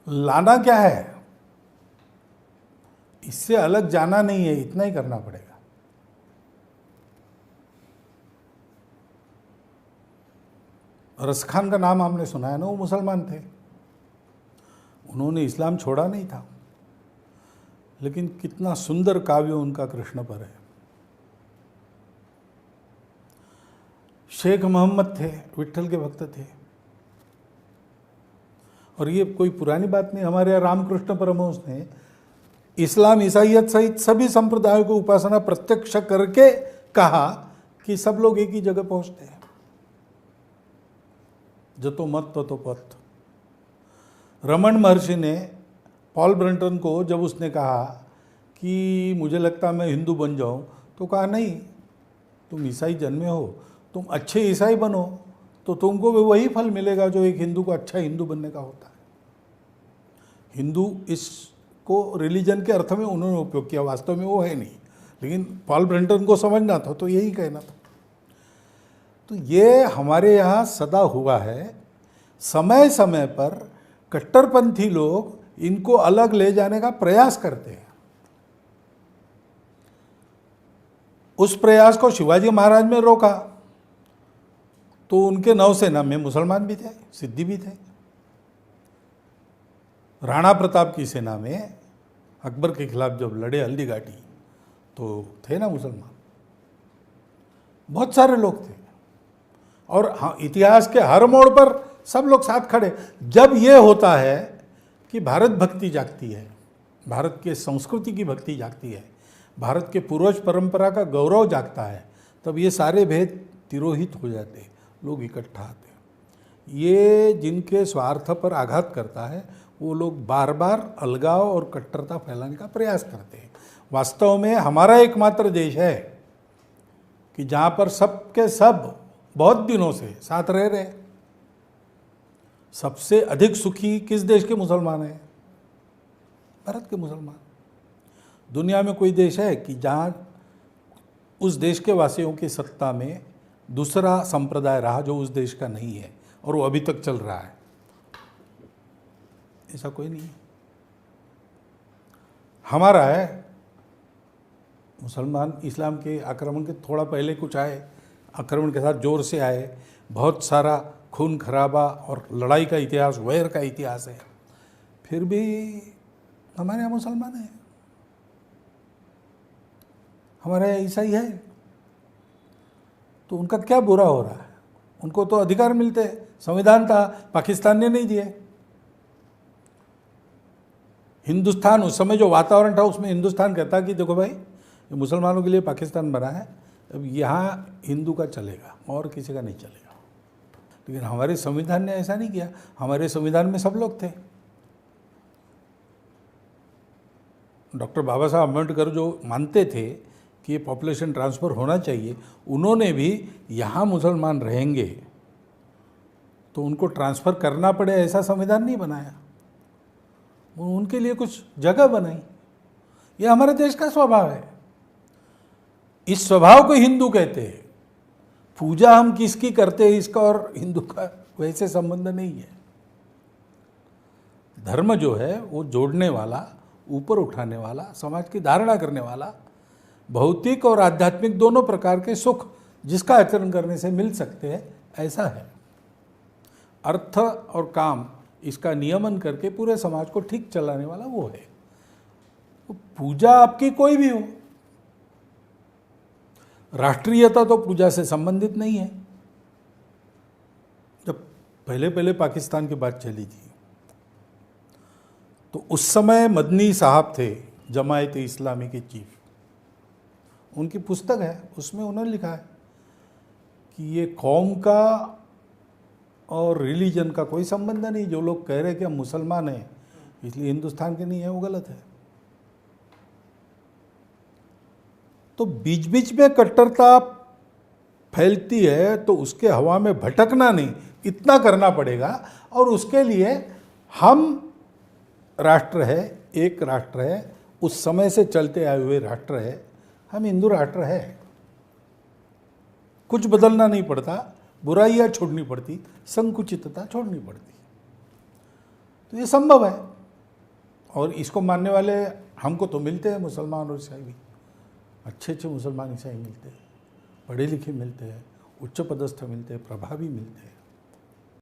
लाना क्या है, इससे अलग जाना नहीं है, इतना ही करना पड़ेगा। रस खान का नाम आपने सुना है ना, वो मुसलमान थे, उन्होंने इस्लाम छोड़ा नहीं था, लेकिन कितना सुंदर काव्य उनका कृष्ण पर है। शेख मोहम्मद थे, विट्ठल के भक्त थे। और ये कोई पुरानी बात नहीं, हमारे यहाँ रामकृष्ण परमहंस ने इस्लाम ईसाइयत सहित सभी संप्रदायों की उपासना प्रत्यक्ष करके कहा कि सब लोग एक ही जगह पहुंचते हैं, जतो मत ततो पथ। रमन महर्षि ने पॉल ब्रंटन को जब उसने कहा कि मुझे लगता मैं हिंदू बन जाऊं, तो कहा नहीं, तुम ईसाई जन्मे हो, तुम अच्छे ईसाई बनो तो तुमको भी वही फल मिलेगा जो एक हिंदू को अच्छा हिंदू बनने का होता है। हिंदू इसको रिलीजन के अर्थ में उन्होंने उपयोग किया, वास्तव में वो है नहीं, लेकिन पॉल ब्रंटन को समझना था तो यही कहना था। तो ये हमारे यहाँ सदा हुआ है। समय समय पर कट्टरपंथी लोग इनको अलग ले जाने का प्रयास करते हैं। उस प्रयास को शिवाजी महाराज ने रोका तो उनके नौसेना में मुसलमान भी थे, सिद्दी भी थे। राणा प्रताप की सेना में अकबर के खिलाफ जब लड़े हल्दी घाटी, तो थे ना मुसलमान, बहुत सारे लोग थे। और हाँ, इतिहास के हर मोड़ पर सब लोग साथ खड़े। जब ये होता है कि भारत भक्ति जागती है, भारत के संस्कृति की भक्ति जागती है, भारत के पूर्वज परंपरा का गौरव जागता है, तब ये सारे भेद तिरोहित हो जाते, लोग इकट्ठा आते। ये जिनके स्वार्थ पर आघात करता है वो लोग बार बार अलगाव और कट्टरता फैलाने का प्रयास करते हैं। वास्तव में हमारा एकमात्र देश है कि जहाँ पर सबके सब बहुत दिनों से साथ रह रहे। सबसे अधिक सुखी किस देश के मुसलमान हैं? भारत के मुसलमान। दुनिया में कोई देश है कि जहाँ उस देश के वासियों की सत्ता में दूसरा संप्रदाय रहा जो उस देश का नहीं है और वो अभी तक चल रहा है? ऐसा कोई नहीं है। हमारा है, मुसलमान इस्लाम के आक्रमण के थोड़ा पहले कुछ आए, आक्रमण के साथ जोर से आए, बहुत सारा खून खराबा और लड़ाई का इतिहास, वैर का इतिहास है, फिर भी हमारे यहाँ मुसलमान है, हमारे यहाँ ईसाई है। तो उनका क्या बुरा हो रहा है? उनको तो अधिकार मिलते, संविधान था, पाकिस्तान ने नहीं दिए। हिंदुस्तान उस समय जो वातावरण था उसमें हिंदुस्तान कहता कि देखो भाई, ये मुसलमानों के लिए पाकिस्तान बना है, अब यहाँ हिंदू का चलेगा और किसी का नहीं चलेगा। लेकिन हमारे संविधान ने ऐसा नहीं किया। हमारे संविधान में सब लोग थे। डॉक्टर बाबा साहब अम्बेडकर जो मानते थे कि ये पॉपुलेशन ट्रांसफ़र होना चाहिए, उन्होंने भी यहाँ मुसलमान रहेंगे तो उनको ट्रांसफ़र करना पड़े ऐसा संविधान नहीं बनाया, उनके लिए कुछ जगह बनाई। ये हमारे देश का स्वभाव है। इस स्वभाव को हिंदू कहते हैं। पूजा हम किसकी करते हैं इसका और हिंदू का वैसे संबंध नहीं है। धर्म जो है वो जोड़ने वाला, ऊपर उठाने वाला, समाज की धारणा करने वाला, भौतिक और आध्यात्मिक दोनों प्रकार के सुख जिसका आचरण करने से मिल सकते हैं, ऐसा है। अर्थ और काम इसका नियमन करके पूरे समाज को ठीक चलाने वाला वो है। तो पूजा आपकी कोई भी हो, राष्ट्रीयता तो पूजा से संबंधित नहीं है। जब पहले पहले पाकिस्तान की बात चली थी तो उस समय मदनी साहब थे, जमायत इस्लामी के चीफ। उनकी पुस्तक है, उसमें उन्होंने लिखा है कि ये कौम का और रिलीजन का कोई संबंध नहीं। जो लोग कह रहे हैं कि हम मुसलमान हैं इसलिए हिंदुस्तान के नहीं है, वो गलत है। तो बीच बीच में कट्टरता फैलती है तो उसके हवा में भटकना नहीं, इतना करना पड़ेगा। और उसके लिए हम राष्ट्र है, एक राष्ट्र है, उस समय से चलते आए हुए राष्ट्र है, हम हिंदू राष्ट्र है। कुछ बदलना नहीं पड़ता, बुराइयां छोड़नी पड़ती, संकुचितता छोड़नी पड़ती। तो ये संभव है। और इसको मानने वाले हमको तो मिलते हैं, मुसलमान और ईसाई भी। अच्छे अच्छे मुसलमान ईसाई मिलते हैं, पढ़े लिखे मिलते हैं, उच्च पदस्थ मिलते हैं, प्रभावी मिलते हैं।